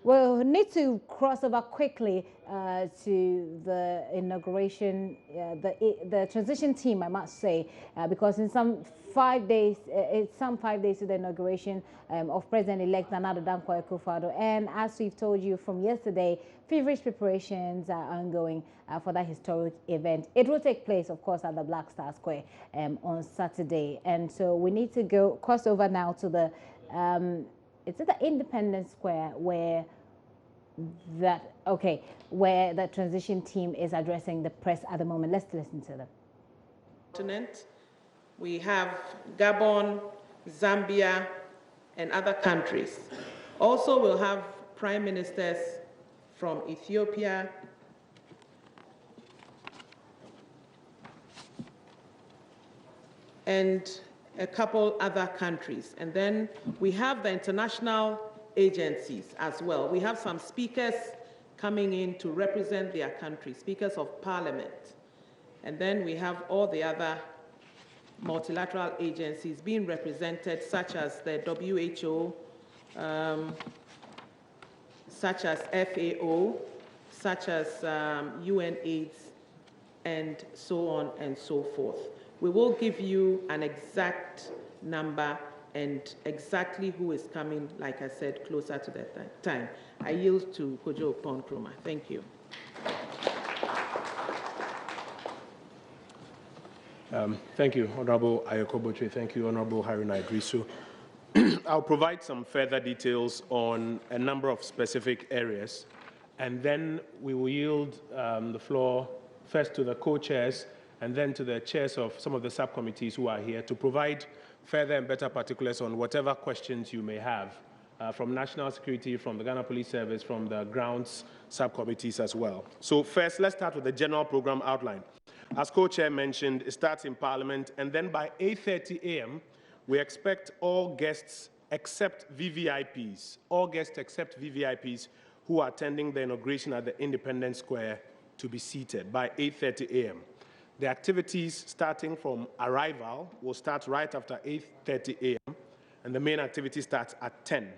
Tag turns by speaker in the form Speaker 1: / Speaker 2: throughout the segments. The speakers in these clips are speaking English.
Speaker 1: We'll need to cross over quickly to the inauguration, the transition team, I must say, because in some 5 days, it's some 5 days to the inauguration of President-elect Nana Dankwa Akufo-Addo. And as we've told you from yesterday, feverish preparations are ongoing for that historic event. It will take place, of course, at the Black Star Square on Saturday. And so we need to cross over now to the it's at the Independence Square where the transition team is addressing the press at the moment. Let's listen to them.
Speaker 2: Continent, we have Gabon, Zambia, and other countries. Also, we'll have prime ministers from Ethiopia, and a couple other countries. And then we have the international agencies as well. We have some speakers coming in to represent their country, speakers of parliament. And then we have all the other multilateral agencies being represented, such as the WHO, such as FAO, such as UNAIDS, and so on and so forth. We will give you an exact number and exactly who is coming, like I said, closer to that time. I yield to Kojo Ponkroma. Thank you.
Speaker 3: Thank you, Honorable Ayoko Botwe. Thank you, Honorable Haruna Idrisu. I'll provide some further details on a number of specific areas, and then we will yield the floor first to the co-chairs and then to the chairs of some of the subcommittees who are here to provide further and better particulars on whatever questions you may have from national security, from the Ghana Police Service, from the grounds subcommittees as well. So first, let's start with the general program outline. As co-chair mentioned, it starts in Parliament, and then by 8:30 a.m., we expect all guests except VVIPs, who are attending the inauguration at the Independence Square to be seated by 8:30 a.m. The activities starting from arrival will start right after 8:30 a.m., and the main activity starts at 10.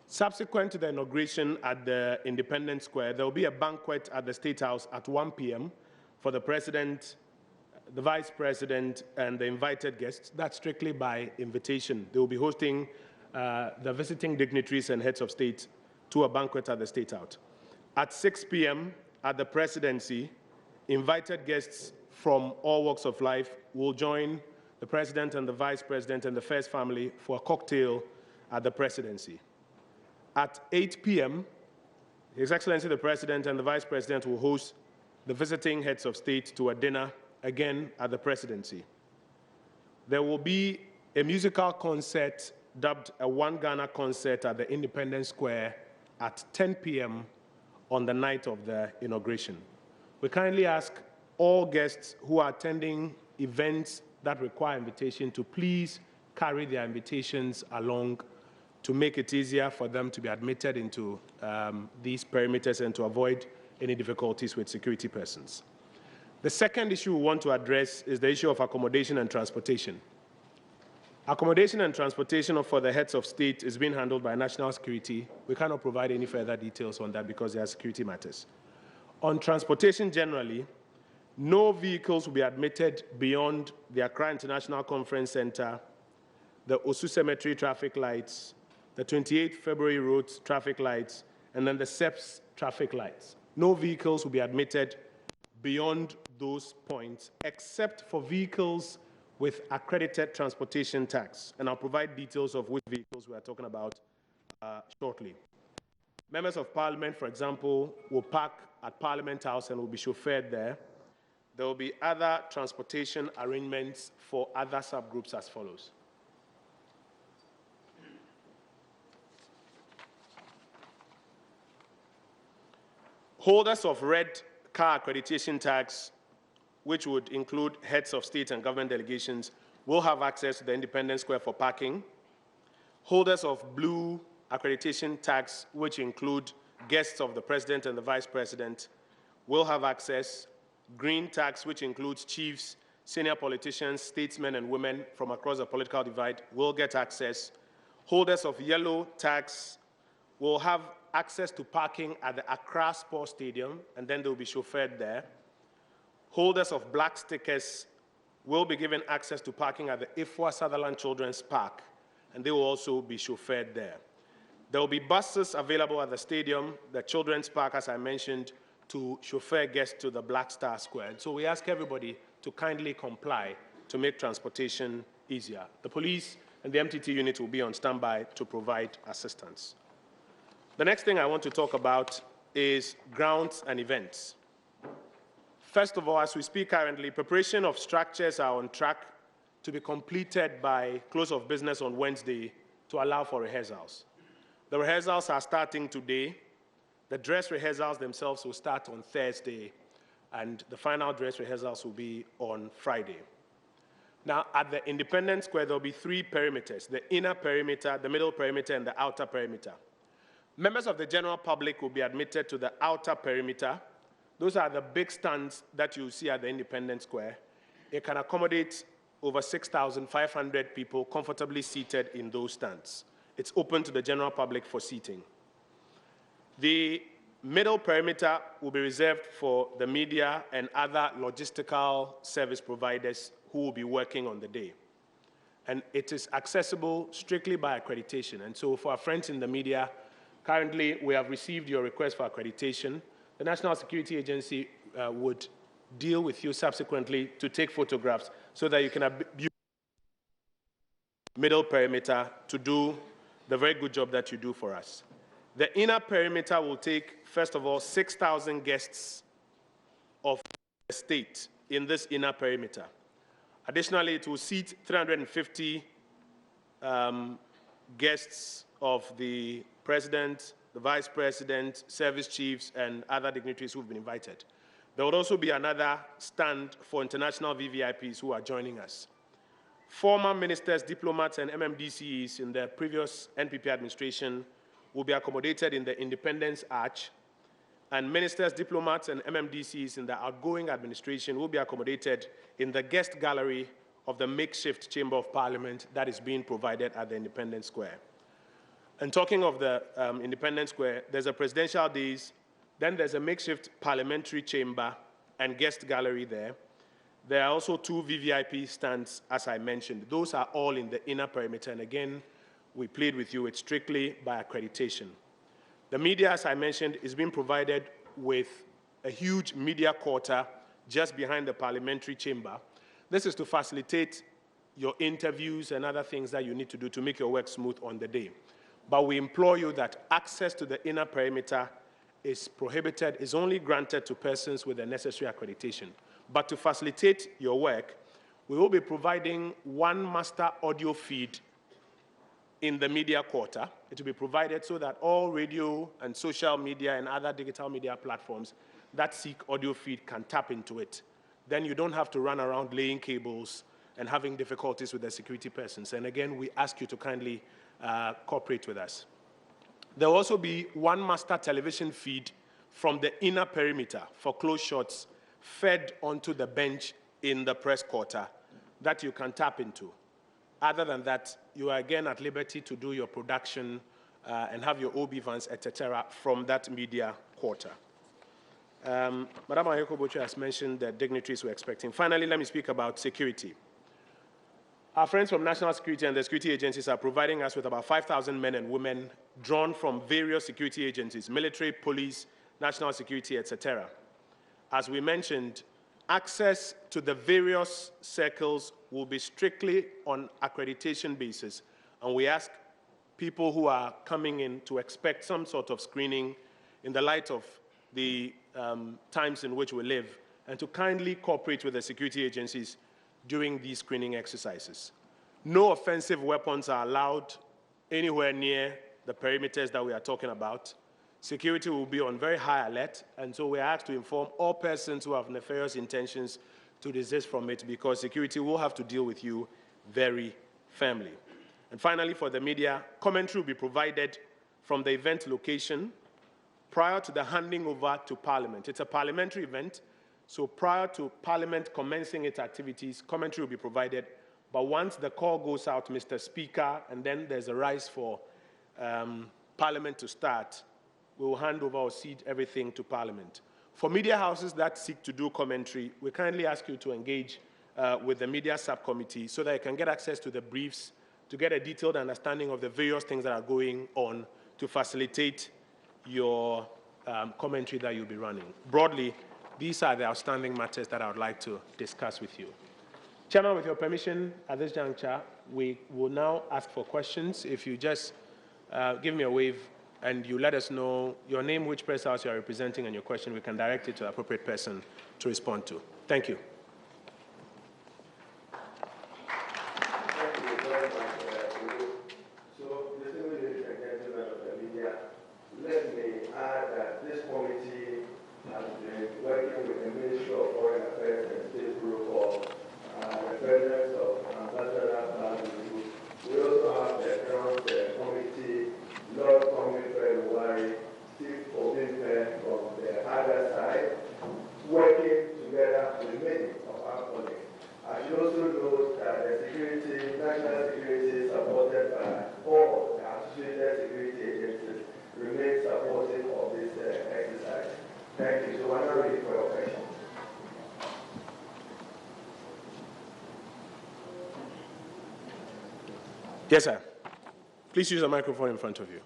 Speaker 3: Subsequent to the inauguration at the Independence Square, there will be a banquet at the State House at 1 p.m. for the President, the Vice President, and the invited guests. That's strictly by invitation. They will be hosting the visiting dignitaries and heads of state to a banquet at the State House. At 6 p.m. at the Presidency, invited guests from all walks of life will join the President and the Vice President and the First Family for a cocktail at the Presidency. At 8 p.m., His Excellency the President and the Vice President will host the visiting heads of state to a dinner, again at the Presidency. There will be a musical concert dubbed a One Ghana concert at the Independence Square at 10 p.m. on the night of the inauguration. We kindly ask all guests who are attending events that require invitation to please carry their invitations along to make it easier for them to be admitted into these perimeters and to avoid any difficulties with security persons. The second issue we want to address is the issue of accommodation and transportation. Accommodation and transportation for the heads of state is being handled by national security. We cannot provide any further details on that because they are security matters. On transportation generally, no vehicles will be admitted beyond the Accra International Conference Center, the Osu Cemetery traffic lights, the 28th February Road traffic lights, and then the SEPS traffic lights. No vehicles will be admitted beyond those points, except for vehicles with accredited transportation tax. And I'll provide details of which vehicles we are talking about shortly. Members of Parliament, for example, will park at Parliament House and will be chauffeured there. There will be other transportation arrangements for other subgroups as follows. Holders of red car accreditation tags, which would include heads of state and government delegations, will have access to the Independence Square for parking. Holders of blue accreditation tags, which include guests of the President and the Vice President, will have access. Green tags, which includes chiefs, senior politicians, statesmen, and women from across the political divide, will get access. Holders of yellow tags will have access to parking at the Accra Sports Stadium, and then they will be chauffeured there. Holders of black stickers will be given access to parking at the Ifwa Sutherland Children's Park, and they will also be chauffeured there. There will be buses available at the stadium, the Children's Park, as I mentioned, to chauffeur guests to the Black Star Square. And so we ask everybody to kindly comply to make transportation easier. The police and the MTT unit will be on standby to provide assistance. The next thing I want to talk about is grounds and events. First of all, as we speak currently, preparation of structures are on track to be completed by close of business on Wednesday to allow for rehearsals. The rehearsals are starting today. The dress rehearsals themselves will start on Thursday, and the final dress rehearsals will be on Friday. Now, at the Independence Square, there will be 3 perimeters: the inner perimeter, the middle perimeter, and the outer perimeter. Members of the general public will be admitted to the outer perimeter. Those are the big stands that you see at the Independence Square. It can accommodate over 6,500 people comfortably seated in those stands. It's open to the general public for seating. The middle perimeter will be reserved for the media and other logistical service providers who will be working on the day. And it is accessible strictly by accreditation. And so for our friends in the media, currently we have received your request for accreditation. The National Security Agency would deal with you subsequently to take photographs so that you can abuse middle perimeter to do the very good job that you do for us. The inner perimeter will take, first of all, 6,000 guests of the state in this inner perimeter. Additionally, it will seat 350 guests of the president, the vice president, service chiefs, and other dignitaries who have been invited. There will also be another stand for international VVIPs who are joining us. Former ministers, diplomats, and MMDCs in the previous NPP administration will be accommodated in the Independence Arch, and ministers, diplomats, and MMDCs in the outgoing administration will be accommodated in the guest gallery of the makeshift Chamber of Parliament that is being provided at the Independence Square. And talking of the Independence Square, there's a presidential days, then there's a makeshift parliamentary chamber and guest gallery there. There are also 2 VVIP stands, as I mentioned. Those are all in the inner perimeter, and again, we plead with you, it's strictly by accreditation. The media, as I mentioned, is being provided with a huge media quarter just behind the parliamentary chamber. This is to facilitate your interviews and other things that you need to do to make your work smooth on the day. But we implore you that access to the inner perimeter is prohibited, is only granted to persons with the necessary accreditation. But to facilitate your work, we will be providing 1 master audio feed in the media quarter. It will be provided so that all radio and social media and other digital media platforms that seek audio feed can tap into it. Then you don't have to run around laying cables and having difficulties with the security persons. And again, we ask you to kindly cooperate with us. There will also be 1 master television feed from the inner perimeter for close shots fed onto the bench in the press quarter that you can tap into. Other than that, you are again at liberty to do your production and have your OB vans, etc., from that media quarter. Madam Ayoko Bocho has mentioned the dignitaries we're expecting. Finally, let me speak about security. Our friends from National Security and the security agencies are providing us with about 5,000 men and women drawn from various security agencies, military, police, national security, etc. As we mentioned, access to the various circles will be strictly on accreditation basis, and we ask people who are coming in to expect some sort of screening in the light of the times in which we live, and to kindly cooperate with the security agencies during these screening exercises. No offensive weapons are allowed anywhere near the perimeters that we are talking about. Security will be on very high alert, and so we are asked to inform all persons who have nefarious intentions to desist from it, because security will have to deal with you very firmly. And finally, for the media, commentary will be provided from the event location prior to the handing over to Parliament. It's a parliamentary event, so prior to Parliament commencing its activities, commentary will be provided. But once the call goes out, Mr. Speaker, and then there's a rise for Parliament to start, we will hand over or cede everything to Parliament. For media houses that seek to do commentary, we kindly ask you to engage with the media subcommittee so that you can get access to the briefs, to get a detailed understanding of the various things that are going on to facilitate your commentary that you'll be running. Broadly, these are the outstanding matters that I would like to discuss with you. Chairman, with your permission, at this juncture, we will now ask for questions. If you just give me a wave and you let us know your name, which press house you are representing, and your question, we can direct it to the appropriate person to respond to. Thank you.
Speaker 4: Let me add that this committee has been working with the Ministry of Foreign Affairs and State Protocol, the presence of Ambassador Babu. We also have the Ground Committee, Lord Committee Wari, Steve Obinpe from the other side, working together with many of our colleagues. I should also note that the security, national security, supported by all the associated security agencies, remain supportive of this exercise. Thank you. So I'm not ready for your question.
Speaker 3: Yes, sir. Please use the microphone in front of you.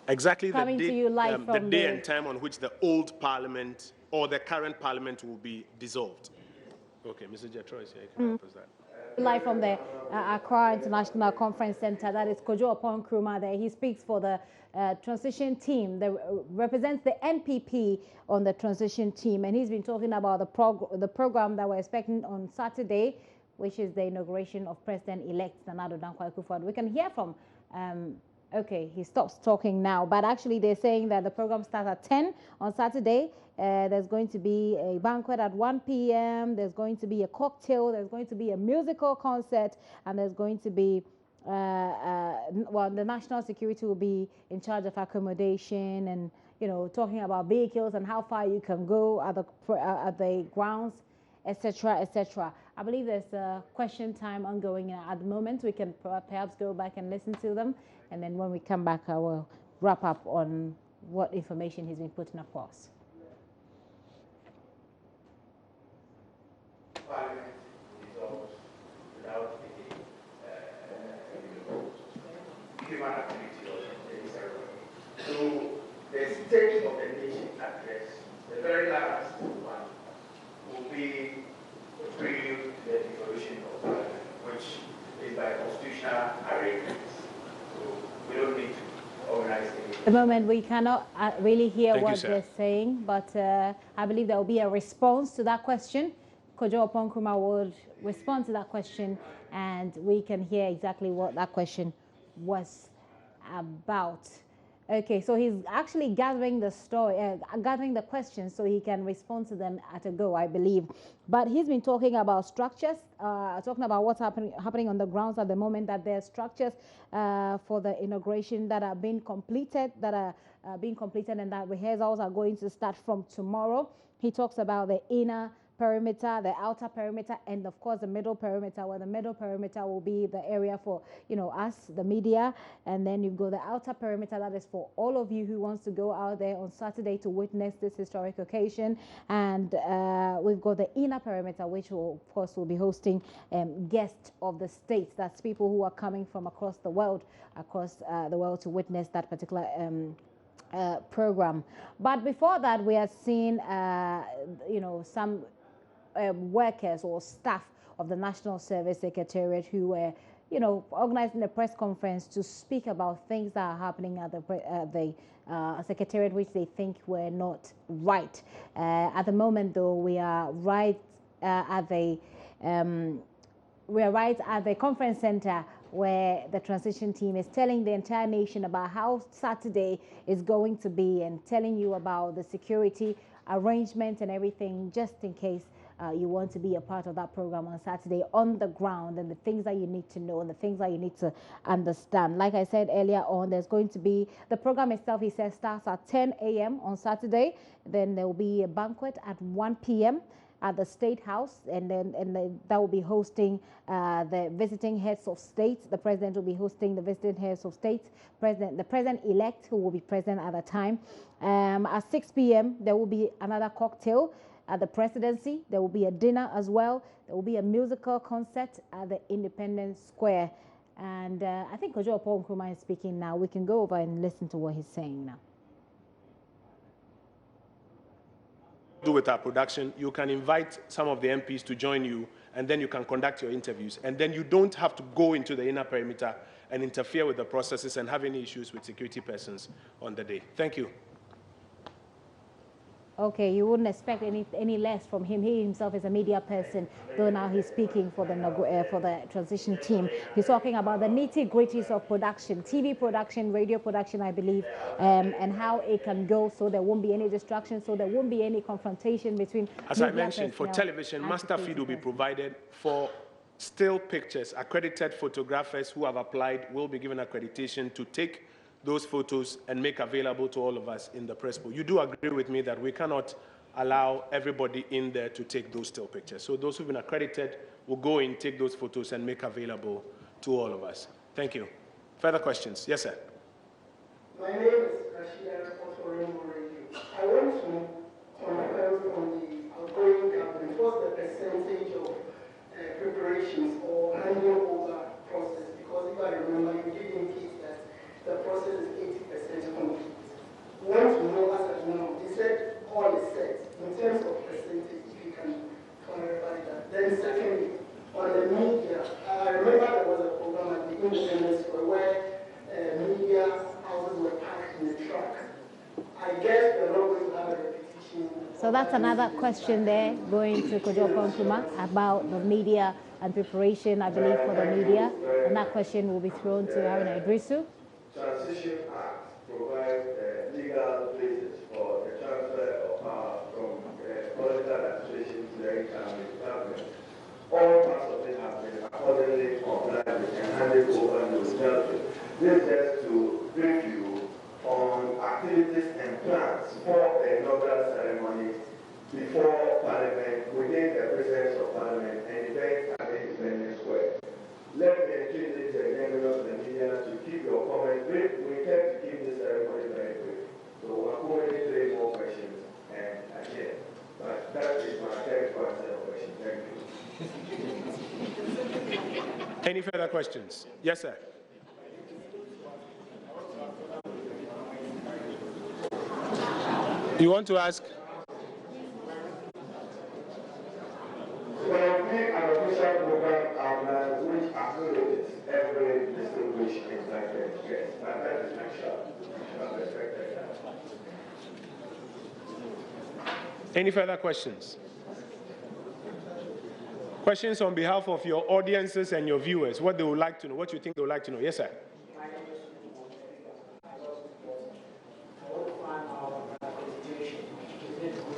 Speaker 3: Exactly the day and time on which the old parliament or the current parliament will be dissolved. Okay, Mr. Jetro is here. You can help us that.
Speaker 1: Live from the Accra International Conference Center, that is Kojo Opon Nkrumah there. He speaks for the transition team that represents the NPP on the transition team, and he's been talking about the program that we're expecting on Saturday, which is the inauguration of President-elect Nana Addo Dankwa Akufo-Addo. We can hear from okay, he stops talking now, but actually they're saying that the program starts at 10 on Saturday. There's going to be a banquet at 1 p.m. There's going to be a cocktail. There's going to be a musical concert, and there's going to be, well, the national security will be in charge of accommodation and, you know, talking about vehicles and how far you can go at the grounds, etc., etc. I believe there's a question time ongoing at the moment. We can perhaps go back and listen to them, and then when we come back, I will wrap up on what information he's been putting across.
Speaker 4: Parliament dissolved without any human activity or any ceremony. So the state of the nation address, the very last one, will be prelude to the declaration of Parliament, which is by constitutional arrangements. So we don't need to organize anything.
Speaker 1: At the moment, we cannot really hear what they're saying, but I believe there will be a response to that question. Kojo Opon Nkrumah would respond to that question, and we can hear exactly what that question was about. Okay, so he's actually gathering the story, gathering the questions so he can respond to them at a go, I believe. But he's been talking about structures, talking about what's happening on the grounds at the moment, that there are structures for the inauguration that are being completed, and that rehearsals are going to start from tomorrow. He talks about the inner perimeter, the outer perimeter, and of course the middle perimeter, where the middle perimeter will be the area for, you know, us, the media, and then you've got the outer perimeter that is for all of you who wants to go out there on Saturday to witness this historic occasion, and we've got the inner perimeter, which will, of course, will be hosting guests of the states. That's people who are coming from across the world to witness that particular program. But before that, we have seen, you know, some workers or staff of the National Service Secretariat who were, you know, organizing a press conference to speak about things that are happening at the Secretariat which they think were not right. At the moment, though, we are right at the conference center where the transition team is telling the entire nation about how Saturday is going to be and telling you about the security arrangement and everything, just in case you want to be a part of that program on Saturday on the ground, and the things that you need to know and the things that you need to understand. Like I said earlier on, there's going to be, the program itself, he says, starts at 10 a.m. on Saturday. Then there will be a banquet at 1 p.m. at the State House, and that will be hosting the visiting heads of state. The president will be hosting the visiting heads of state, the president-elect, who will be present at the time. At 6 p.m. there will be another cocktail at the presidency. There will be a dinner as well. There will be a musical concert at the Independence Square. And I think Kojo Paul Nkrumah is speaking now. We can go over and listen to what he's saying now.
Speaker 3: Do with our production, you can invite some of the MPs to join you, and then you can conduct your interviews, and then you don't have to go into the inner perimeter and interfere with the processes and have any issues with security persons on the day. Thank you. Okay, you wouldn't expect any less from him. He himself is a media person, though now he's speaking for the transition team. He's talking about the nitty-gritties of production, TV production, radio production, I believe, and how it can go so there won't be any distraction, so there won't be any confrontation between. As I mentioned, for television, master feed will be provided. For still pictures, accredited photographers who have applied will be given accreditation to take those photos and make available to all of us in the press pool. You do agree with me that we cannot allow everybody in there to take those still pictures. So those who've been accredited will go in, take those photos, and make available to all of us. Thank you. Further questions? Yes, sir.
Speaker 5: My name is Rashida Otorimbo Radio. I want to confirm from the outgoing government what's the percentage of preparations or handing over process, because if I remember, you did indicate that the process is 80% complete. We want to know as of now, they said all is set. In terms of percentage, if you can clarify that. Then secondly, on the media, I remember there was a program at the Independence Square where media houses were packed in the truck. I guess they're not going to have a repetition.
Speaker 1: So that's another question there going to Kojo Nkrumah about the media and preparation, I believe, for the media. And that question will be thrown to Haruna Idrisu.
Speaker 4: Transition Act provides legal basis for the transfer of power from political administration to the economic government. All parts of it have been accordingly complied with and handed over to the judge. This is just to brief you on activities and plans for the inaugural ceremony before Parliament, within the presence of Parliament, and events at the Independence Square. Let me entreat this members of the media to keep your comments brief. We intend to keep this ceremony very brief. So we're accommodating 3 more questions and again. But that is my third answer question. Thank you.
Speaker 3: Any further questions? Yes, sir. You want to ask?
Speaker 4: Well, we an official program outline which accommodates every distinguished invited guest. And that is my shot.
Speaker 3: Any further questions? Questions on behalf of your audiences and your viewers, what they would like to know, what you think they would like to know. Yes, sir.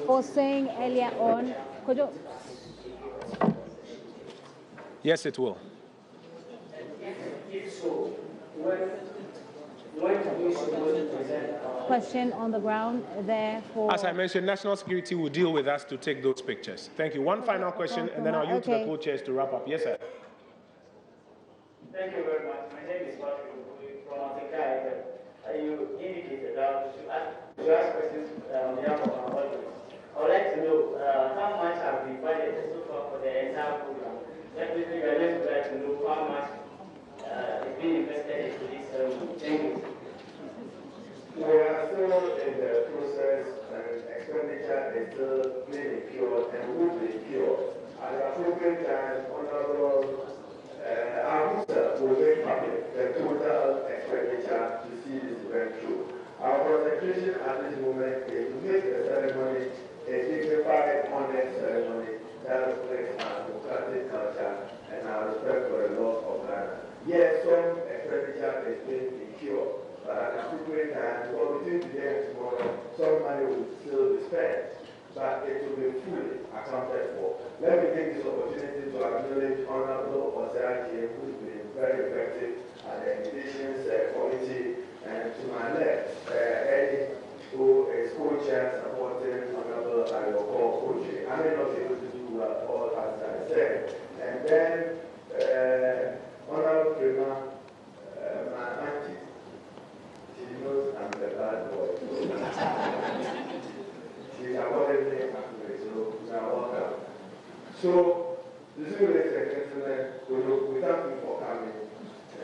Speaker 1: Was saying earlier on, Kojo.
Speaker 3: Yes, it will.
Speaker 5: If so, when do we suppose to present?
Speaker 1: Question on the ground there for.
Speaker 3: As I mentioned, national security will deal with us to take those pictures. Thank you. One final question, and then I'll yield to the co-chairs to wrap up. Yes, sir.
Speaker 6: Thank you very much. My name is Patrick from Africa. You indicated that to ask questions on behalf of our audience. I would like to know how much have been budgeted so far for the entire program. Definitely, we are going to like to know how much is being invested into this ceremony. Thank you.
Speaker 4: We are still in the process, and expenditure is still being incurred and will be incurred. At the appropriate time, Honorable Abusa will make public the total expenditure to see this event through. Our concentration at this moment is to make the ceremony a dignified, honest ceremony that reflects our democratic culture and our respect for the laws of Ghana. Yes, some expenditure is being incurred, but at the appropriate time, between today and tomorrow, some money will still be spent, but it will be fully accounted for. Let me take this opportunity to acknowledge Honorable Osagie, who's been very effective at the Invitations Committee, and to my left, Eddie, who is co-chair supporting Honorable Ayoko Oche. I may not be able to do all as I said. And then Honorable Prima, my auntie, she knows I'm the bad boy. She's awarded me angry, so you are welcome. So, distinguished ladies and gentlemen, we thank you for coming,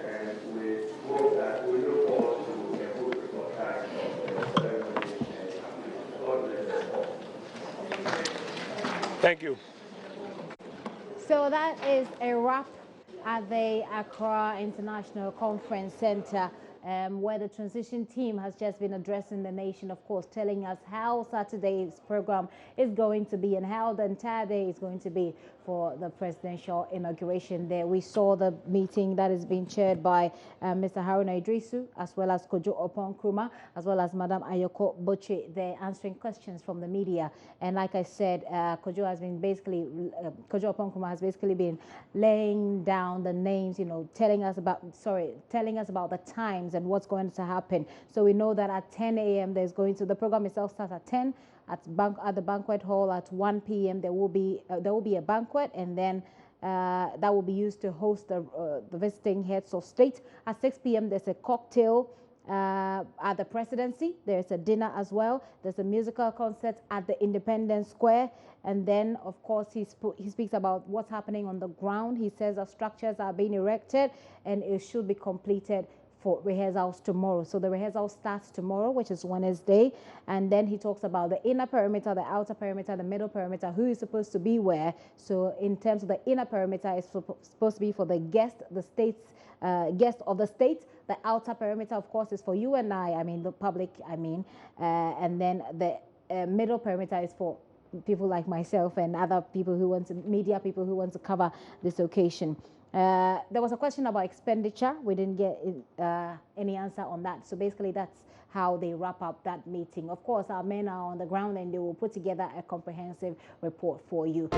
Speaker 4: and we hope that we look forward to a good reportage of the ceremony. And God bless us all.
Speaker 3: Thank you.
Speaker 1: So that is a wrap at the Accra International Conference Center, where the transition team has just been addressing the nation, of course, telling us how Saturday's program is going to be and how the entire day is going to be for the presidential inauguration there. We saw the meeting that is being chaired by Mr. Haruna Idrisu, as well as Kojo Opon Nkrumah, as well as Madam Ayoko Boche. They're answering questions from the media. And like I said, Kojo Opon Nkrumah has basically been laying down the names, you know, telling us about the times and what's going to happen. So we know that at 10 a.m. the program itself starts at 10 at the banquet hall. At 1 p.m. there will be a banquet, and then that will be used to host the visiting heads of state. At 6 p.m. there's a cocktail at the presidency. There's a dinner as well. There's a musical concert at the Independence Square. And then, of course, he speaks about what's happening on the ground. He says that structures are being erected and it should be completed for rehearsals tomorrow. So the rehearsal starts tomorrow, which is Wednesday. And then he talks about the inner perimeter, the outer perimeter, the middle perimeter, who is supposed to be where. So in terms of the inner perimeter, it's supposed to be for the guest of the state. The outer perimeter, of course, is for you and I mean, the public, and then the middle perimeter is for people like myself and other people media people who want to cover this occasion. There was a question about expenditure. We didn't get any answer on that. So basically, that's how they wrap up that meeting. Of course, our men are on the ground and they will put together a comprehensive report for you.